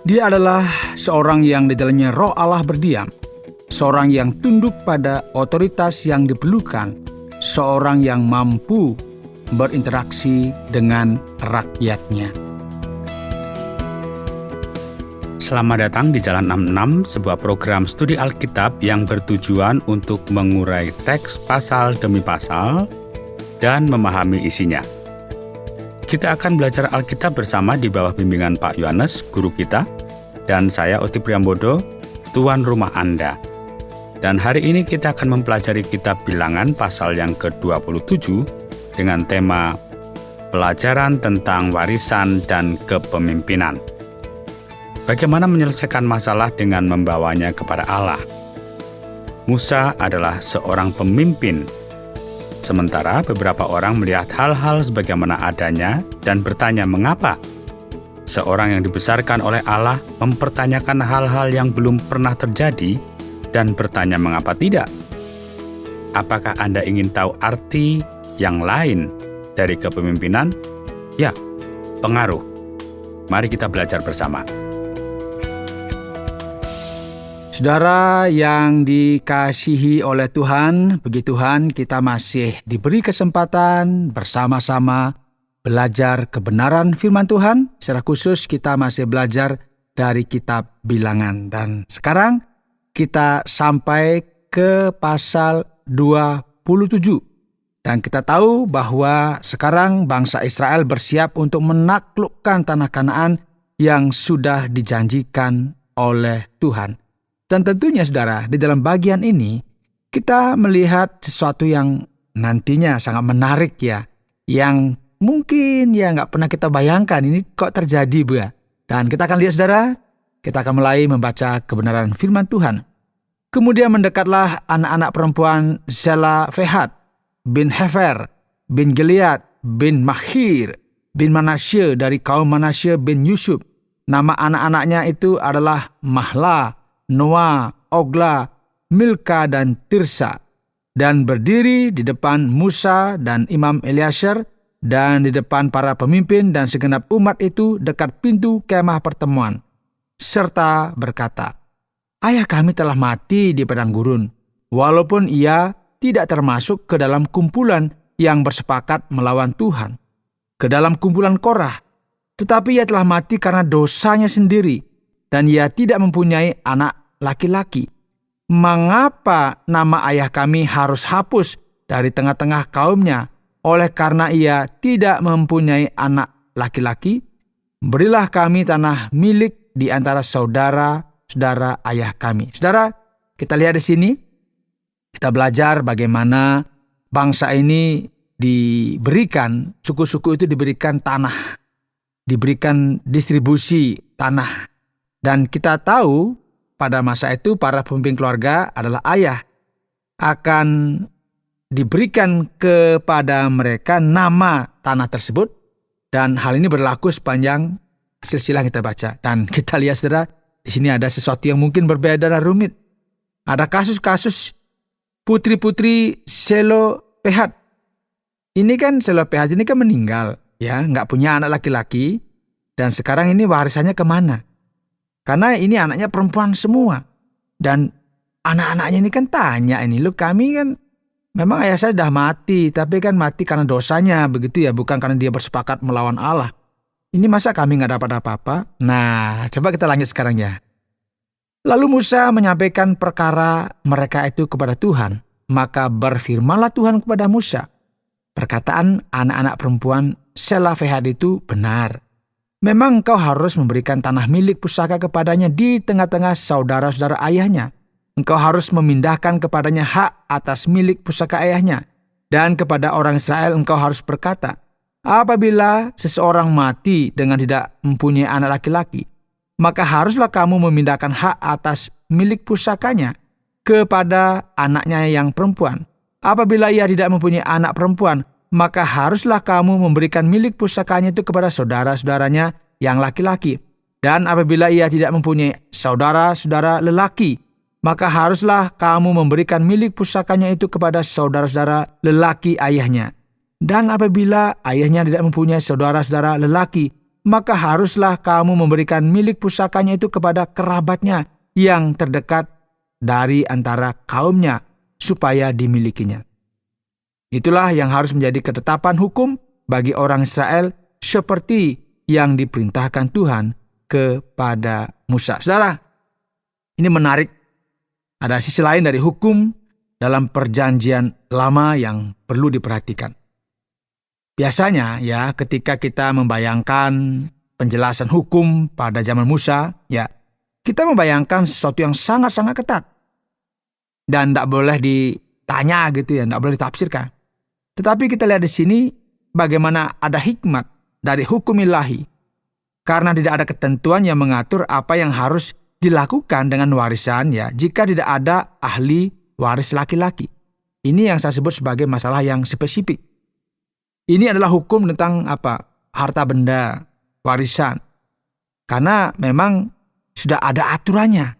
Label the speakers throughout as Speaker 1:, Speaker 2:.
Speaker 1: Dia adalah seorang yang di dalamnya Roh Allah berdiam, seorang yang tunduk pada otoritas yang diperlukan, seorang yang mampu berinteraksi dengan rakyatnya.
Speaker 2: Selamat datang di Jalan 66, sebuah program studi Alkitab yang bertujuan untuk mengurai teks pasal demi pasal dan memahami isinya. Kita akan belajar Alkitab bersama di bawah bimbingan Pak Yohanes, guru kita, dan saya Oti Priambodo, tuan rumah Anda. Dan hari ini kita akan mempelajari kitab Bilangan pasal yang ke-27 dengan tema Pelajaran tentang Warisan dan Kepemimpinan. Bagaimana menyelesaikan masalah dengan membawanya kepada Allah? Musa adalah seorang pemimpin, sementara beberapa orang melihat hal-hal sebagaimana adanya dan bertanya mengapa. Seorang yang dibesarkan oleh Allah mempertanyakan hal-hal yang belum pernah terjadi dan bertanya mengapa tidak. Apakah Anda ingin tahu arti yang lain dari kepemimpinan? Ya, pengaruh. Mari kita belajar bersama.
Speaker 1: Saudara yang dikasihi oleh Tuhan, puji Tuhan kita masih diberi kesempatan bersama-sama belajar kebenaran firman Tuhan. Secara khusus kita masih belajar dari kitab Bilangan. Dan sekarang kita sampai ke pasal 27. Dan kita tahu bahwa sekarang bangsa Israel bersiap untuk menaklukkan tanah Kanaan yang sudah dijanjikan oleh Tuhan. Dan tentunya saudara, di dalam bagian ini kita melihat sesuatu yang nantinya sangat menarik ya. Yang mungkin ya nggak pernah kita bayangkan ini kok terjadi Bu ya. Dan kita akan lihat saudara, kita akan mulai membaca kebenaran firman Tuhan. Kemudian mendekatlah anak-anak perempuan Zelofehad bin Hefer bin Gilead bin Machir bin Manasye dari kaum Manasye bin Yusuf. Nama anak-anaknya itu adalah Mahla, Noah, Ogla, Milka, dan Tirsa, dan berdiri di depan Musa dan Imam Eliasher dan di depan para pemimpin dan segenap umat itu dekat pintu kemah pertemuan, serta berkata, "Ayah kami telah mati di padang gurun, walaupun ia tidak termasuk ke dalam kumpulan yang bersepakat melawan Tuhan, ke dalam kumpulan Korah, tetapi ia telah mati karena dosanya sendiri, dan ia tidak mempunyai anak laki-laki. Mengapa nama ayah kami harus hapus dari tengah-tengah kaumnya oleh karena ia tidak mempunyai anak laki-laki? Berilah kami tanah milik di antara saudara-saudara ayah kami." Saudara, kita lihat di sini, kita belajar bagaimana bangsa ini diberikan, suku-suku itu diberikan tanah, diberikan distribusi tanah. Dan kita tahu pada masa itu para pemimpin keluarga adalah ayah. Akan diberikan kepada mereka nama tanah tersebut. Dan hal ini berlaku sepanjang silsilah kita baca. Dan kita lihat saudara, di sini ada sesuatu yang mungkin berbeda dan rumit. Ada kasus-kasus putri-putri Zelofehad. Ini kan Zelofehad ini kan meninggal, ya, nggak punya anak laki-laki. Dan sekarang ini warisannya kemana? Karena ini anaknya perempuan semua. Dan anak-anaknya ini kan tanya ini, "Loh, kami kan memang ayah saya sudah mati, tapi kan mati karena dosanya, begitu ya, bukan karena dia bersepakat melawan Allah. Ini masa kami nggak dapat apa-apa?" Nah, coba kita lanjut sekarang ya. Lalu Musa menyampaikan perkara mereka itu kepada Tuhan. Maka berfirmanlah Tuhan kepada Musa, "Perkataan anak-anak perempuan Zelofehad itu benar. Memang engkau harus memberikan tanah milik pusaka kepadanya di tengah-tengah saudara-saudara ayahnya. Engkau harus memindahkan kepadanya hak atas milik pusaka ayahnya. Dan kepada orang Israel engkau harus berkata, apabila seseorang mati dengan tidak mempunyai anak laki-laki, maka haruslah kamu memindahkan hak atas milik pusakanya kepada anaknya yang perempuan. Apabila ia tidak mempunyai anak perempuan, maka haruslah kamu memberikan milik pusakanya itu kepada saudara-saudaranya yang laki-laki. Dan apabila ia tidak mempunyai saudara-saudara lelaki, maka haruslah kamu memberikan milik pusakanya itu kepada saudara-saudara lelaki ayahnya. Dan apabila ayahnya tidak mempunyai saudara-saudara lelaki, maka haruslah kamu memberikan milik pusakanya itu kepada kerabatnya yang terdekat dari antara kaumnya, supaya dimilikinya. Itulah yang harus menjadi ketetapan hukum bagi orang Israel, seperti yang diperintahkan Tuhan kepada Musa. Saudara, ini menarik. Ada sisi lain dari hukum dalam perjanjian lama yang perlu diperhatikan. Biasanya ya, ketika kita membayangkan penjelasan hukum pada zaman Musa, ya, kita membayangkan sesuatu yang sangat-sangat ketat. Dan tidak boleh ditanya gitu ya, tidak boleh ditafsirkan. Tetapi kita lihat di sini bagaimana ada hikmat dari hukum ilahi. Karena tidak ada ketentuan yang mengatur apa yang harus dilakukan dengan warisan ya, jika tidak ada ahli waris laki-laki. Ini yang saya sebut sebagai masalah yang spesifik. Ini adalah hukum tentang harta benda, warisan. Karena memang sudah ada aturannya.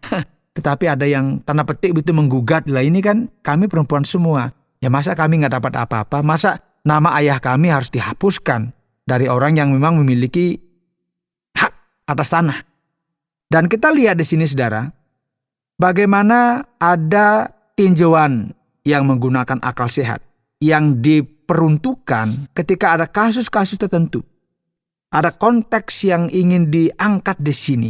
Speaker 1: Tetapi ada yang tanda petik begitu menggugat, lah ini kan kami perempuan semua. Ya masa kami nggak dapat apa-apa? Masa nama ayah kami harus dihapuskan dari orang yang memang memiliki hak atas tanah? Dan kita lihat di sini saudara, bagaimana ada tinjauan yang menggunakan akal sehat yang diperuntukkan ketika ada kasus-kasus tertentu. Ada konteks yang ingin diangkat di sini.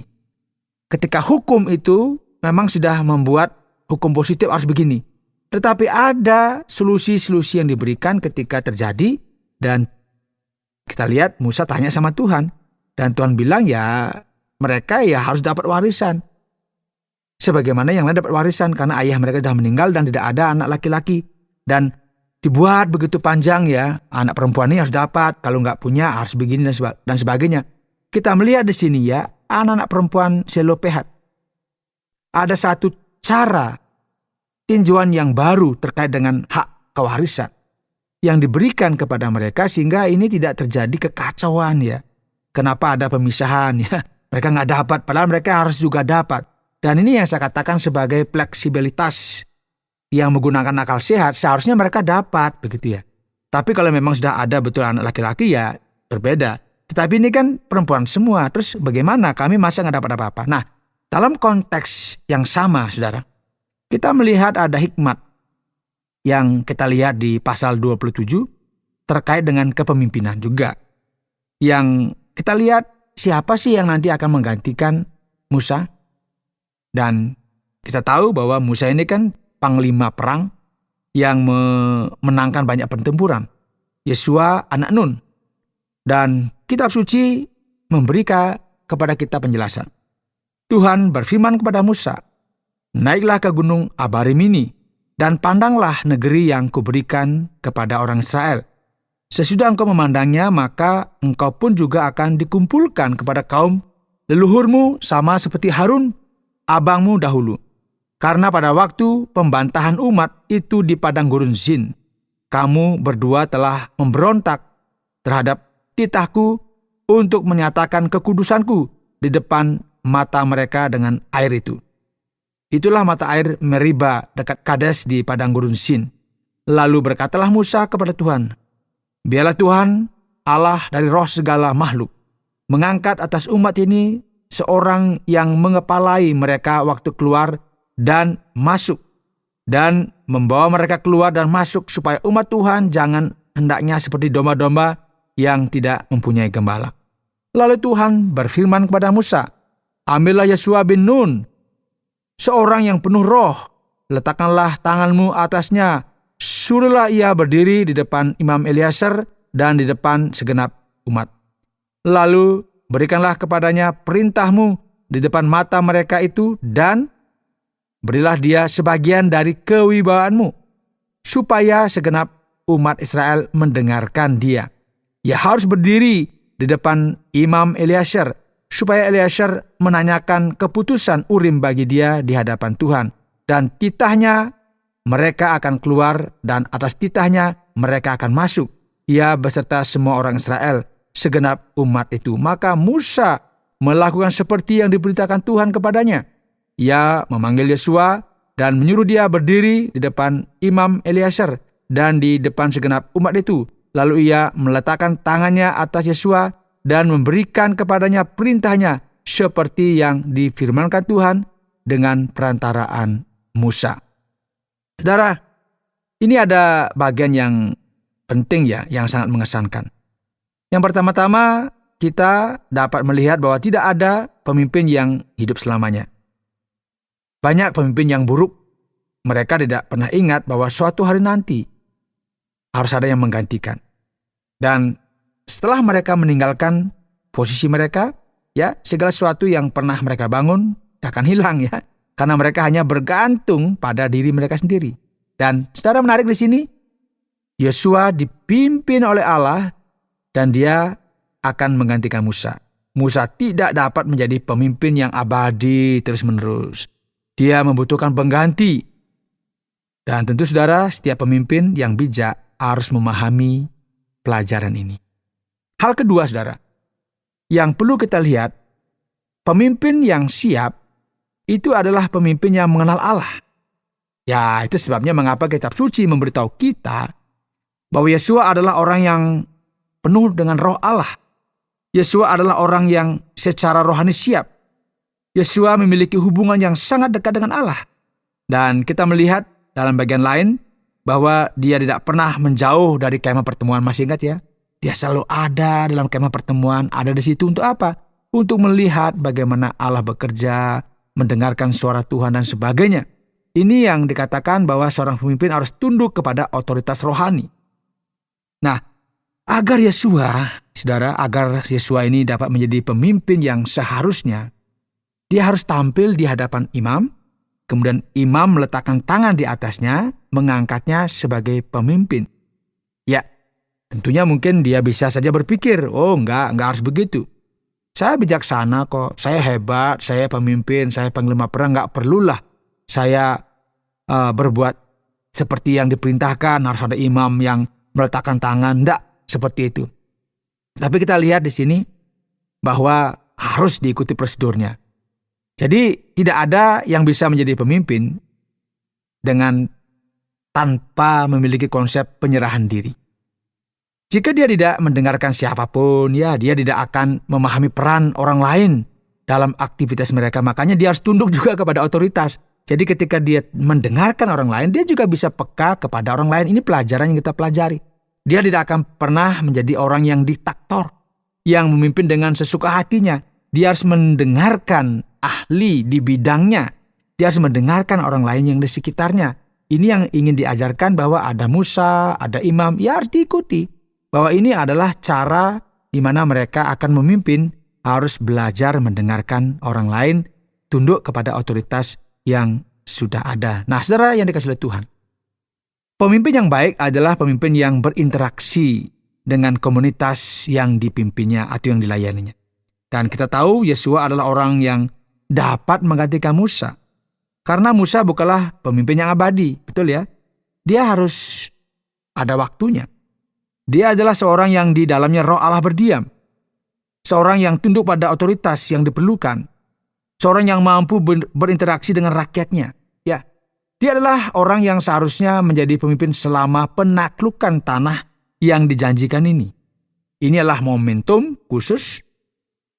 Speaker 1: Ketika hukum itu memang sudah membuat hukum positif harus begini. Tetapi ada solusi-solusi yang diberikan ketika terjadi, dan kita lihat Musa tanya sama Tuhan. Dan Tuhan bilang ya mereka ya harus dapat warisan. Sebagaimana yang lain dapat warisan, karena ayah mereka sudah meninggal dan tidak ada anak laki-laki. Dan dibuat begitu panjang ya, anak perempuan ini harus dapat, kalau nggak punya harus begini dan sebagainya. Kita melihat di sini ya, anak-anak perempuan Selopehat. Ada satu cara tinjauan yang baru terkait dengan hak kewarisan yang diberikan kepada mereka, sehingga ini tidak terjadi kekacauan ya. Kenapa ada pemisahan ya? Mereka nggak dapat, padahal mereka harus juga dapat. Dan ini yang saya katakan sebagai fleksibilitas yang menggunakan akal sehat, seharusnya mereka dapat begitu ya. Tapi kalau memang sudah ada betul anak laki-laki ya berbeda. Tetapi ini kan perempuan semua, terus bagaimana kami masa nggak dapat apa-apa? Nah, dalam konteks yang sama saudara, kita melihat ada hikmat yang kita lihat di pasal 27 terkait dengan kepemimpinan juga. Yang kita lihat siapa sih yang nanti akan menggantikan Musa? Dan kita tahu bahwa Musa ini kan panglima perang yang memenangkan banyak pertempuran. Yesua anak Nun. Dan kitab suci memberikan kepada kita penjelasan. Tuhan berfirman kepada Musa, naiklah ke gunung Abarim ini, dan pandanglah negeri yang kuberikan kepada orang Israel. Sesudah engkau memandangnya, maka engkau pun juga akan dikumpulkan kepada kaum leluhurmu sama seperti Harun, abangmu dahulu. Karena pada waktu pembantahan umat itu di padang gurun Zin, kamu berdua telah memberontak terhadap titahku untuk menyatakan kekudusanku di depan mata mereka dengan air itu. Itulah mata air Meriba dekat Kades di padang gurun Zin. Lalu berkatalah Musa kepada Tuhan, biarlah Tuhan, Allah dari roh segala makhluk, mengangkat atas umat ini seorang yang mengepalai mereka waktu keluar dan masuk, dan membawa mereka keluar dan masuk, supaya umat Tuhan jangan hendaknya seperti domba-domba yang tidak mempunyai gembala. Lalu Tuhan berfirman kepada Musa, ambillah Yesua bin Nun, seorang yang penuh roh, letakkanlah tanganmu atasnya, suruhlah ia berdiri di depan Imam Eliasar dan di depan segenap umat. Lalu berikanlah kepadanya perintahmu di depan mata mereka itu, dan berilah dia sebagian dari kewibawaanmu, supaya segenap umat Israel mendengarkan dia. Ia harus berdiri di depan Imam Eliasar, supaya Eliasar menanyakan keputusan Urim bagi dia di hadapan Tuhan. Dan titahnya mereka akan keluar, dan atas titahnya mereka akan masuk, ia beserta semua orang Israel, segenap umat itu. Maka Musa melakukan seperti yang diberitakan Tuhan kepadanya. Ia memanggil Yesua dan menyuruh dia berdiri di depan Imam Eliasar dan di depan segenap umat itu. Lalu ia meletakkan tangannya atas Yesua dan memberikan kepadanya perintahnya seperti yang difirmankan Tuhan dengan perantaraan Musa. Saudara, ini ada bagian yang penting ya, yang sangat mengesankan. Yang pertama-tama, kita dapat melihat bahwa tidak ada pemimpin yang hidup selamanya. Banyak pemimpin yang buruk. Mereka tidak pernah ingat bahwa suatu hari nanti harus ada yang menggantikan. Dan setelah mereka meninggalkan posisi mereka, ya, segala sesuatu yang pernah mereka bangun akan hilang ya. Karena mereka hanya bergantung pada diri mereka sendiri. Dan secara menarik di sini, Yosua dipimpin oleh Allah dan dia akan menggantikan Musa. Musa tidak dapat menjadi pemimpin yang abadi terus-menerus. Dia membutuhkan pengganti. Dan tentu saudara, setiap pemimpin yang bijak harus memahami pelajaran ini. Hal kedua saudara, yang perlu kita lihat, pemimpin yang siap itu adalah pemimpin yang mengenal Allah. Ya, itu sebabnya mengapa kitab suci memberitahu kita bahwa Yosua adalah orang yang penuh dengan roh Allah. Yosua adalah orang yang secara rohani siap. Yosua memiliki hubungan yang sangat dekat dengan Allah. Dan kita melihat dalam bagian lain bahwa dia tidak pernah menjauh dari kemah pertemuan. Masih ingat ya? Dia selalu ada dalam kemah pertemuan. Ada di situ untuk apa? Untuk melihat bagaimana Allah bekerja, mendengarkan suara Tuhan dan sebagainya. Ini yang dikatakan bahwa seorang pemimpin harus tunduk kepada otoritas rohani. Nah, agar Yosua ini dapat menjadi pemimpin yang seharusnya, dia harus tampil di hadapan imam, kemudian imam meletakkan tangan di atasnya, mengangkatnya sebagai pemimpin. Ya, tentunya mungkin dia bisa saja berpikir, oh enggak harus begitu. Saya bijaksana kok, saya hebat, saya pemimpin, saya panglima perang, enggak perlulah saya berbuat seperti yang diperintahkan, harus ada imam yang meletakkan tangan, enggak seperti itu. Tapi kita lihat di sini bahwa harus diikuti prosedurnya. Jadi tidak ada yang bisa menjadi pemimpin dengan tanpa memiliki konsep penyerahan diri. Jika dia tidak mendengarkan siapapun, ya dia tidak akan memahami peran orang lain dalam aktivitas mereka. Makanya dia harus tunduk juga kepada otoritas. Jadi ketika dia mendengarkan orang lain, dia juga bisa peka kepada orang lain. Ini pelajaran yang kita pelajari. Dia tidak akan pernah menjadi orang yang diktator, yang memimpin dengan sesuka hatinya. Dia harus mendengarkan ahli di bidangnya. Dia harus mendengarkan orang lain yang di sekitarnya. Ini yang ingin diajarkan bahwa ada Musa, ada imam, ya harus diikuti. Bahwa ini adalah cara di mana mereka akan memimpin, harus belajar mendengarkan orang lain, tunduk kepada otoritas yang sudah ada. Nah, saudara yang dikasihi oleh Tuhan, pemimpin yang baik adalah pemimpin yang berinteraksi dengan komunitas yang dipimpinnya atau yang dilayaninya. Dan kita tahu Yosua adalah orang yang dapat menggantikan Musa. Karena Musa bukanlah pemimpin yang abadi, betul ya? Dia harus ada waktunya. Dia adalah seorang yang di dalamnya roh Allah berdiam. Seorang yang tunduk pada otoritas yang diperlukan. Seorang yang mampu berinteraksi dengan rakyatnya. Ya, dia adalah orang yang seharusnya menjadi pemimpin selama penaklukan tanah yang dijanjikan ini. Ini adalah momentum khusus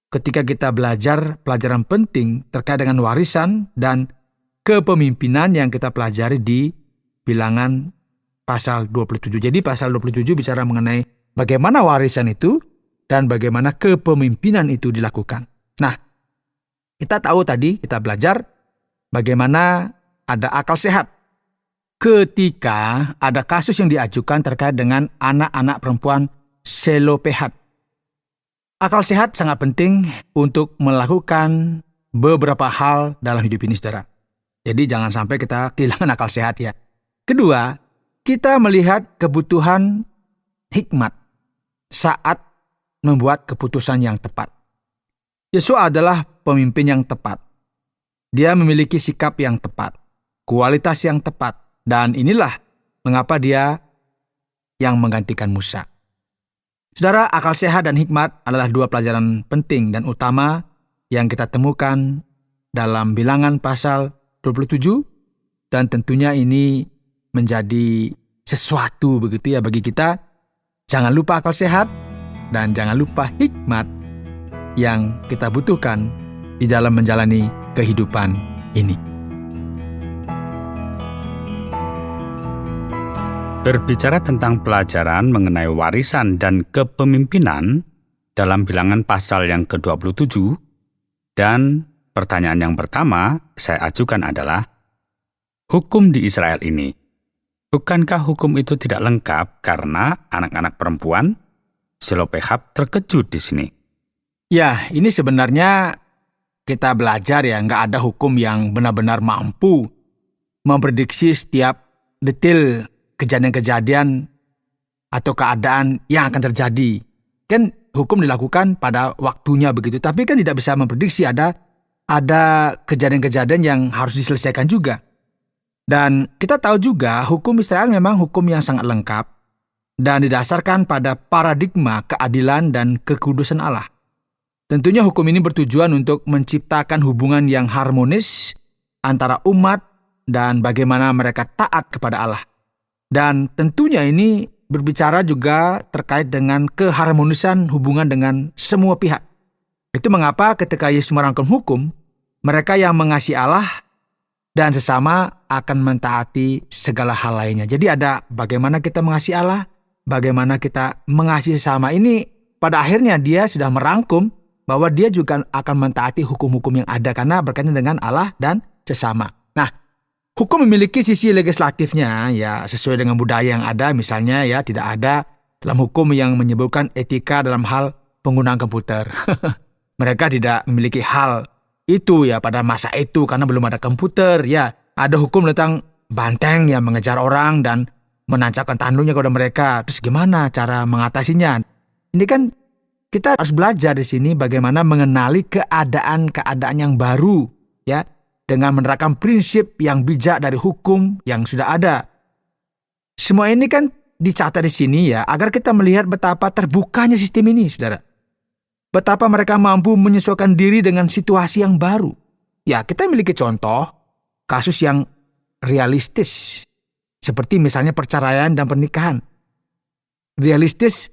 Speaker 1: ketika kita belajar pelajaran penting terkait dengan warisan dan kepemimpinan yang kita pelajari di Bilangan pasal 27. Jadi pasal 27 bicara mengenai bagaimana warisan itu dan bagaimana kepemimpinan itu dilakukan. Nah, kita tahu tadi, kita belajar bagaimana ada akal sehat ketika ada kasus yang diajukan terkait dengan anak-anak perempuan Selopehat. Akal sehat sangat penting untuk melakukan beberapa hal dalam hidup ini, saudara. Jadi jangan sampai kita kehilangan akal sehat ya. Kedua, kita melihat kebutuhan hikmat saat membuat keputusan yang tepat. Yosua adalah pemimpin yang tepat. Dia memiliki sikap yang tepat, kualitas yang tepat, dan inilah mengapa dia yang menggantikan Musa. Saudara, akal sehat dan hikmat adalah dua pelajaran penting dan utama yang kita temukan dalam Bilangan pasal 27, dan tentunya ini menjadi sesuatu begitu ya bagi kita. Jangan lupa akal sehat dan jangan lupa hikmat yang kita butuhkan di dalam menjalani kehidupan ini.
Speaker 2: Berbicara tentang pelajaran mengenai warisan dan kepemimpinan dalam Bilangan pasal yang ke-27, dan pertanyaan yang pertama saya ajukan adalah, hukum di Israel ini, bukankah hukum itu tidak lengkap karena anak-anak perempuan? Zelofehad terkejut di sini.
Speaker 1: Ya, ini sebenarnya kita belajar ya, nggak ada hukum yang benar-benar mampu memprediksi setiap detail kejadian-kejadian atau keadaan yang akan terjadi. Kan hukum dilakukan pada waktunya begitu, tapi kan tidak bisa memprediksi ada kejadian-kejadian yang harus diselesaikan juga. Dan kita tahu juga hukum Israel memang hukum yang sangat lengkap dan didasarkan pada paradigma keadilan dan kekudusan Allah. Tentunya hukum ini bertujuan untuk menciptakan hubungan yang harmonis antara umat dan bagaimana mereka taat kepada Allah. Dan tentunya ini berbicara juga terkait dengan keharmonisan hubungan dengan semua pihak. Itu mengapa ketika Yesus merangkum hukum, mereka yang mengasihi Allah dan sesama akan mentaati segala hal lainnya. Jadi ada bagaimana kita mengasihi Allah, bagaimana kita mengasihi sesama. Ini pada akhirnya dia sudah merangkum bahwa dia juga akan mentaati hukum-hukum yang ada karena berkaitan dengan Allah dan sesama. Nah, hukum memiliki sisi legislatifnya ya sesuai dengan budaya yang ada. Misalnya ya tidak ada dalam hukum yang menyebutkan etika dalam hal penggunaan komputer. Mereka tidak memiliki hal itu ya pada masa itu karena belum ada komputer. Ya, ada hukum tentang banteng yang mengejar orang dan menancapkan tanduknya kepada mereka. Terus gimana cara mengatasinya? Ini kan kita harus belajar di sini bagaimana mengenali keadaan-keadaan yang baru ya, dengan menerapkan prinsip yang bijak dari hukum yang sudah ada. Semua ini kan dicatat di sini ya, agar kita melihat betapa terbukanya sistem ini, saudara. Betapa mereka mampu menyesuaikan diri dengan situasi yang baru. Ya, kita memiliki contoh kasus yang realistis, seperti misalnya perceraian dan pernikahan. Realistis,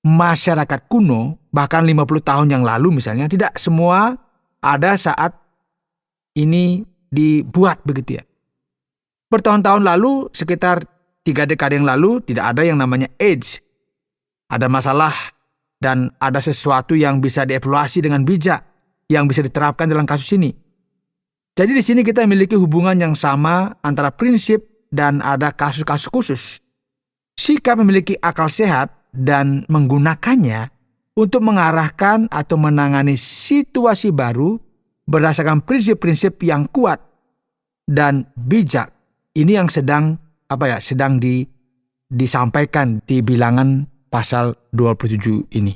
Speaker 1: masyarakat kuno, bahkan 50 tahun yang lalu misalnya, tidak semua ada saat ini dibuat begitu ya. Bertahun-tahun lalu, sekitar 3 dekade yang lalu, tidak ada yang namanya AIDS. Ada masalah dan ada sesuatu yang bisa dievaluasi dengan bijak, yang bisa diterapkan dalam kasus ini. Jadi di sini kita memiliki hubungan yang sama antara prinsip dan ada kasus-kasus khusus. Sikap memiliki akal sehat dan menggunakannya untuk mengarahkan atau menangani situasi baru berdasarkan prinsip-prinsip yang kuat dan bijak. Ini yang sedang disampaikan di Bilangan pasal 27 ini.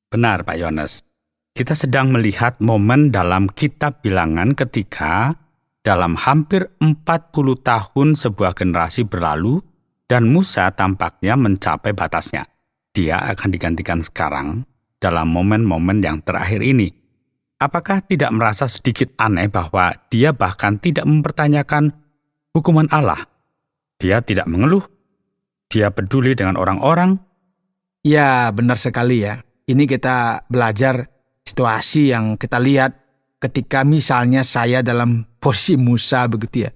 Speaker 2: Benar, Pak Yones. Kita sedang melihat momen dalam kitab Bilangan ketika dalam hampir 40 tahun sebuah generasi berlalu dan Musa tampaknya mencapai batasnya. Dia akan digantikan sekarang dalam momen-momen yang terakhir ini. Apakah tidak merasa sedikit aneh bahwa dia bahkan tidak mempertanyakan hukuman Allah? Dia tidak mengeluh. Dia peduli dengan orang-orang.
Speaker 1: Ya, benar sekali ya. Ini kita belajar situasi yang kita lihat ketika misalnya saya dalam posisi Musa begitu ya.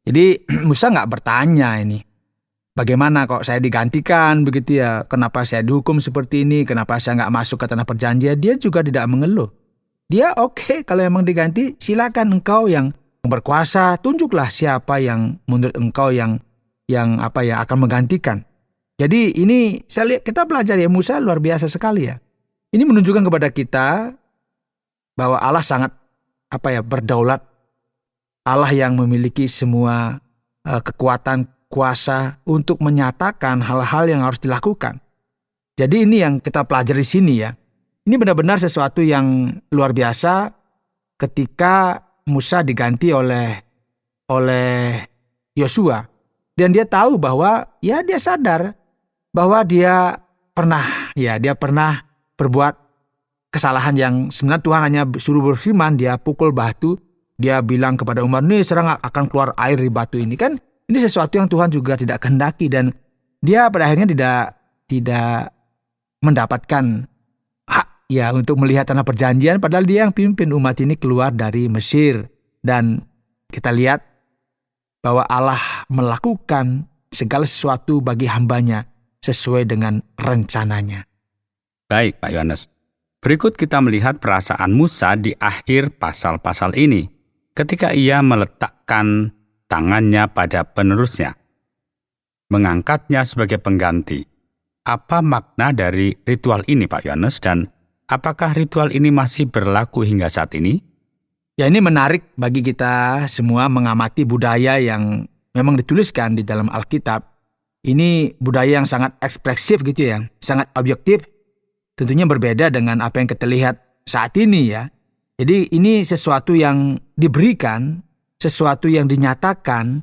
Speaker 1: Jadi Musa nggak bertanya ini, bagaimana kok saya digantikan begitu ya, kenapa saya dihukum seperti ini, kenapa saya nggak masuk ke tanah perjanjian. Dia juga tidak mengeluh. Dia oke, kalau emang diganti, silakan engkau yang berkuasa, tunjuklah siapa yang menurut engkau yang akan menggantikan. Jadi ini saya lihat kita belajar ya, Musa luar biasa sekali ya. Ini menunjukkan kepada kita bahwa Allah sangat berdaulat. Allah yang memiliki semua kekuatan, kuasa untuk menyatakan hal-hal yang harus dilakukan. Jadi ini yang kita pelajari di sini ya. Ini benar-benar sesuatu yang luar biasa ketika Musa diganti oleh Yosua. Dan dia tahu bahwa ya dia sadar bahwa dia pernah berbuat kesalahan yang sebenarnya Tuhan hanya suruh berfirman, dia pukul batu, dia bilang kepada umat, nih serang akan keluar air di batu ini. Kan ini sesuatu yang Tuhan juga tidak kehendaki dan dia pada akhirnya tidak mendapatkan hak ya untuk melihat tanah perjanjian, padahal dia yang pimpin umat ini keluar dari Mesir. Dan kita lihat bahwa Allah melakukan segala sesuatu bagi hambanya sesuai dengan rencananya.
Speaker 2: Baik, Pak Yohanes. Berikut kita melihat perasaan Musa di akhir pasal-pasal ini, ketika ia meletakkan tangannya pada penerusnya, mengangkatnya sebagai pengganti. Apa makna dari ritual ini, Pak Yohanes, dan apakah ritual ini masih berlaku hingga saat ini?
Speaker 1: Ya, ini menarik bagi kita semua mengamati budaya yang memang dituliskan di dalam Alkitab. Ini budaya yang sangat ekspresif gitu ya, sangat objektif. Tentunya berbeda dengan apa yang kita lihat saat ini ya. Jadi ini sesuatu yang diberikan, sesuatu yang dinyatakan,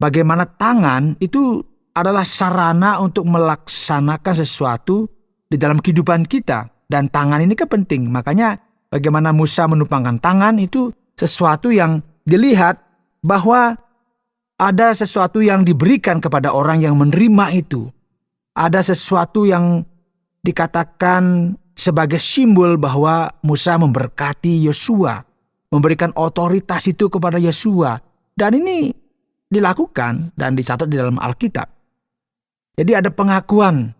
Speaker 1: bagaimana tangan itu adalah sarana untuk melaksanakan sesuatu di dalam kehidupan kita. Dan tangan ini kan penting, makanya bagaimana Musa menumpangkan tangan itu sesuatu yang dilihat bahwa ada sesuatu yang diberikan kepada orang yang menerima itu. Ada sesuatu yang dikatakan sebagai simbol bahwa Musa memberkati Yosua, memberikan otoritas itu kepada Yosua. Dan ini dilakukan dan dicatat di dalam Alkitab. Jadi ada pengakuan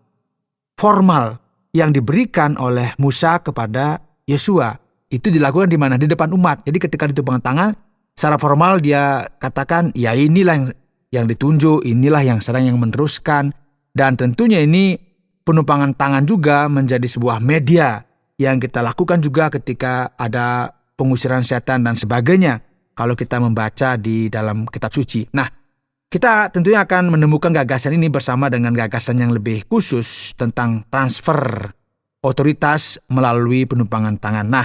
Speaker 1: formal yang diberikan oleh Musa kepada Yosua. Itu dilakukan di mana? Di depan umat. Jadi ketika ditumpangkan tangan, secara formal dia katakan, ya inilah yang ditunjuk, inilah yang sedang yang meneruskan. Dan tentunya ini penumpangan tangan juga menjadi sebuah media yang kita lakukan juga ketika ada pengusiran setan dan sebagainya. Kalau kita membaca di dalam kitab suci. Nah, kita tentunya akan menemukan gagasan ini bersama dengan gagasan yang lebih khusus tentang transfer otoritas melalui penumpangan tangan. Nah,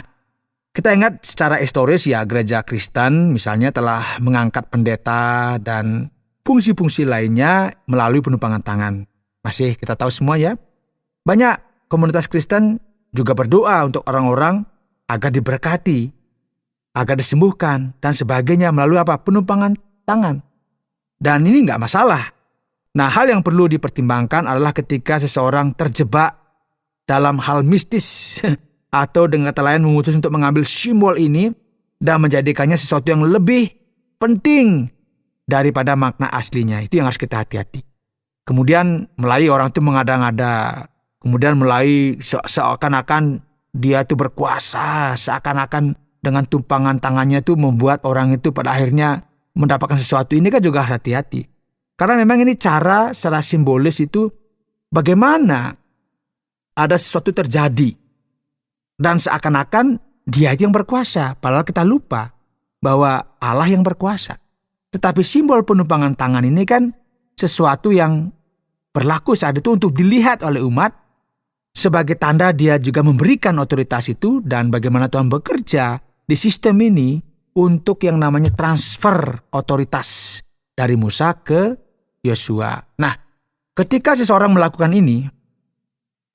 Speaker 1: kita ingat secara historis ya, gereja Kristen misalnya telah mengangkat pendeta dan fungsi-fungsi lainnya melalui penumpangan tangan. Masih kita tahu semua ya. Banyak komunitas Kristen juga berdoa untuk orang-orang agar diberkati, agar disembuhkan dan sebagainya melalui apa? Penumpangan tangan. Dan ini nggak masalah. Nah, hal yang perlu dipertimbangkan adalah ketika seseorang terjebak dalam hal mistis atau dengan kata lain memutus untuk mengambil simbol ini dan menjadikannya sesuatu yang lebih penting daripada makna aslinya. Itu yang harus kita hati-hati. Kemudian mulai orang itu mengada-ngada, kemudian mulai seakan-akan dia itu berkuasa, seakan-akan dengan tumpangan tangannya itu membuat orang itu pada akhirnya mendapatkan sesuatu. Ini kan juga hati-hati. Karena memang ini cara secara simbolis itu bagaimana ada sesuatu terjadi. Dan seakan-akan dia yang berkuasa. Padahal kita lupa bahwa Allah yang berkuasa. Tetapi simbol penumpangan tangan ini kan sesuatu yang berlaku saat itu untuk dilihat oleh umat. Sebagai tanda dia juga memberikan otoritas itu. Dan bagaimana Tuhan bekerja di sistem ini untuk yang namanya transfer otoritas dari Musa ke Yosua. Nah, ketika seseorang melakukan ini,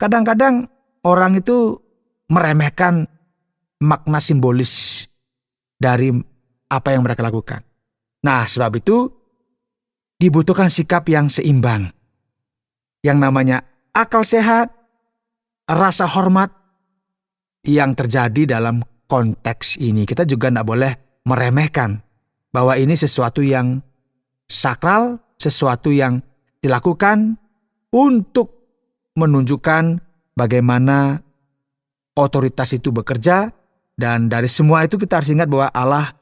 Speaker 1: kadang-kadang orang itu meremehkan makna simbolis dari apa yang mereka lakukan. Nah, sebab itu dibutuhkan sikap yang seimbang. Yang namanya akal sehat, rasa hormat yang terjadi dalam konteks ini. Kita juga tidak boleh meremehkan bahwa ini sesuatu yang sakral, sesuatu yang dilakukan untuk menunjukkan bagaimana otoritas itu bekerja, dan dari semua itu kita harus ingat bahwa Allah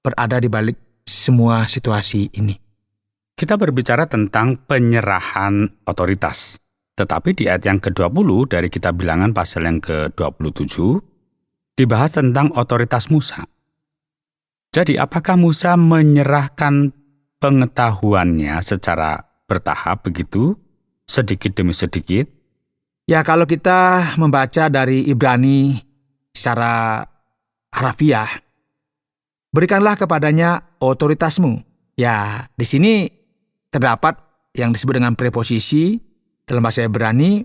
Speaker 1: berada di balik semua situasi ini.
Speaker 2: Kita berbicara tentang penyerahan otoritas. Tetapi di ayat yang ke-20 dari kitab Bilangan pasal yang ke-27 dibahas tentang otoritas Musa. Jadi apakah Musa menyerahkan pengetahuannya secara bertahap begitu, sedikit demi sedikit?
Speaker 1: Ya, kalau kita membaca dari Ibrani secara harafiah, berikanlah kepadanya otoritasmu. Ya, di sini terdapat yang disebut dengan preposisi dalam bahasa Ibrani,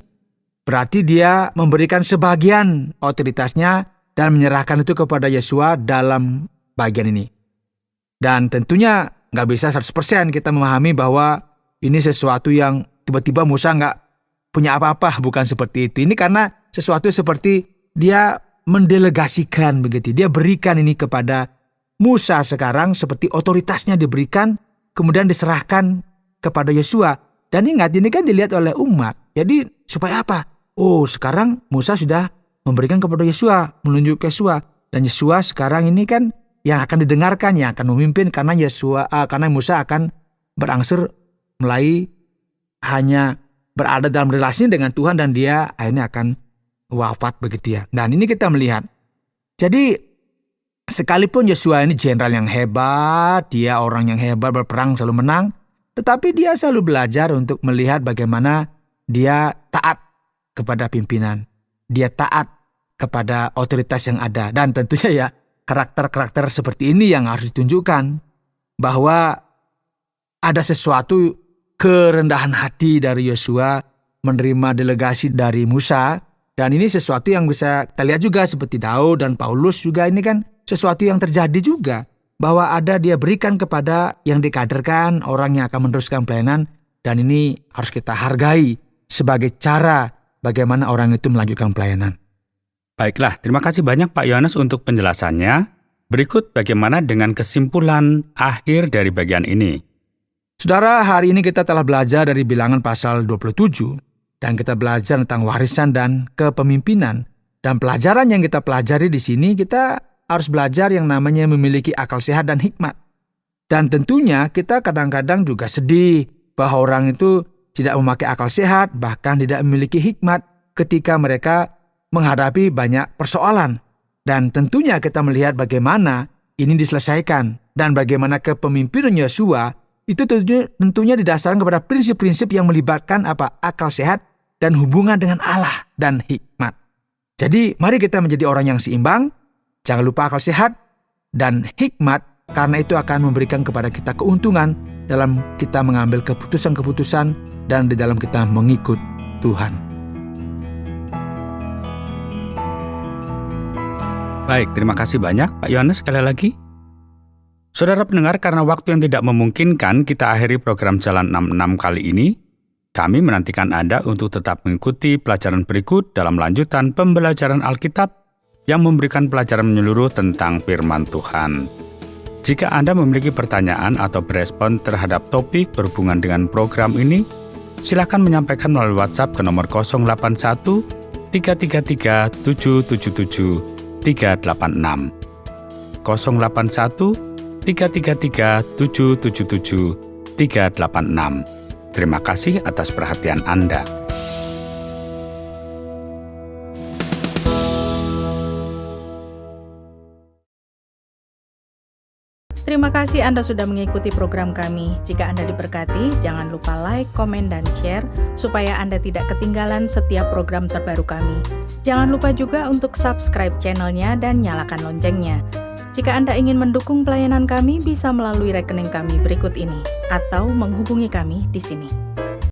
Speaker 1: berarti dia memberikan sebagian otoritasnya dan menyerahkan itu kepada Yosua dalam bagian ini. Dan tentunya nggak bisa 100% kita memahami bahwa ini sesuatu yang tiba-tiba Musa nggak punya apa-apa, bukan seperti itu. Ini karena sesuatu seperti dia mendelegasikan begitu. Dia berikan ini kepada Musa sekarang seperti otoritasnya diberikan, kemudian diserahkan kepada Yosua. Dan ingat, ini kan dilihat oleh umat. Jadi supaya apa? Oh, sekarang Musa sudah memberikan kepada Yosua, menunjuk Yosua. Dan Yosua sekarang ini kan yang akan didengarkan, yang akan memimpin, karena Musa akan berangsur mulai hanya berada dalam relasi dengan Tuhan dan dia akhirnya akan wafat begitu ya. Dan ini kita melihat. Jadi sekalipun Yosua ini jenderal yang hebat, dia orang yang hebat berperang selalu menang, tetapi dia selalu belajar untuk melihat bagaimana dia taat kepada pimpinan. Dia taat kepada otoritas yang ada. Dan tentunya ya karakter-karakter seperti ini yang harus ditunjukkan, bahwa ada sesuatu kerendahan hati dari Yosua menerima delegasi dari Musa. Dan ini sesuatu yang bisa kita lihat juga seperti Daud dan Paulus juga, ini kan sesuatu yang terjadi juga. Bahwa ada dia berikan kepada yang dikaderkan, orang yang akan meneruskan pelayanan. Dan ini harus kita hargai sebagai cara bagaimana orang itu melanjutkan pelayanan.
Speaker 2: Baiklah, terima kasih banyak Pak Yohanes untuk penjelasannya. Berikut bagaimana dengan kesimpulan akhir dari bagian ini.
Speaker 1: Saudara, hari ini kita telah belajar dari Bilangan pasal 27. Dan kita belajar tentang warisan dan kepemimpinan. Dan pelajaran yang kita pelajari di sini, kita harus belajar yang namanya memiliki akal sehat dan hikmat. Dan tentunya kita kadang-kadang juga sedih bahwa orang itu tidak memakai akal sehat, bahkan tidak memiliki hikmat ketika mereka menghadapi banyak persoalan. Dan tentunya kita melihat bagaimana ini diselesaikan. Dan bagaimana kepemimpinan Yosua itu tentunya didasarkan kepada prinsip-prinsip yang melibatkan akal sehat dan hubungan dengan Allah dan hikmat. Jadi mari kita menjadi orang yang seimbang. Jangan lupa akal sehat dan hikmat, karena itu akan memberikan kepada kita keuntungan dalam kita mengambil keputusan-keputusan dan di dalam kita mengikut Tuhan.
Speaker 2: Baik, terima kasih banyak Pak Yohanes sekali lagi. Saudara pendengar, karena waktu yang tidak memungkinkan kita akhiri program Jalan 66 kali ini, kami menantikan Anda untuk tetap mengikuti pelajaran berikut dalam lanjutan pembelajaran Alkitab yang memberikan pelajaran menyeluruh tentang firman Tuhan. Jika Anda memiliki pertanyaan atau berespon terhadap topik berhubungan dengan program ini, silakan menyampaikan melalui WhatsApp ke nomor 081 333 777 386. 081 333 777 386. Terima kasih atas perhatian Anda.
Speaker 3: Terima kasih Anda sudah mengikuti program kami. Jika Anda diberkati, jangan lupa like, komen, dan share supaya Anda tidak ketinggalan setiap program terbaru kami. Jangan lupa juga untuk subscribe channelnya dan nyalakan loncengnya. Jika Anda ingin mendukung pelayanan kami, bisa melalui rekening kami berikut ini atau menghubungi kami di sini.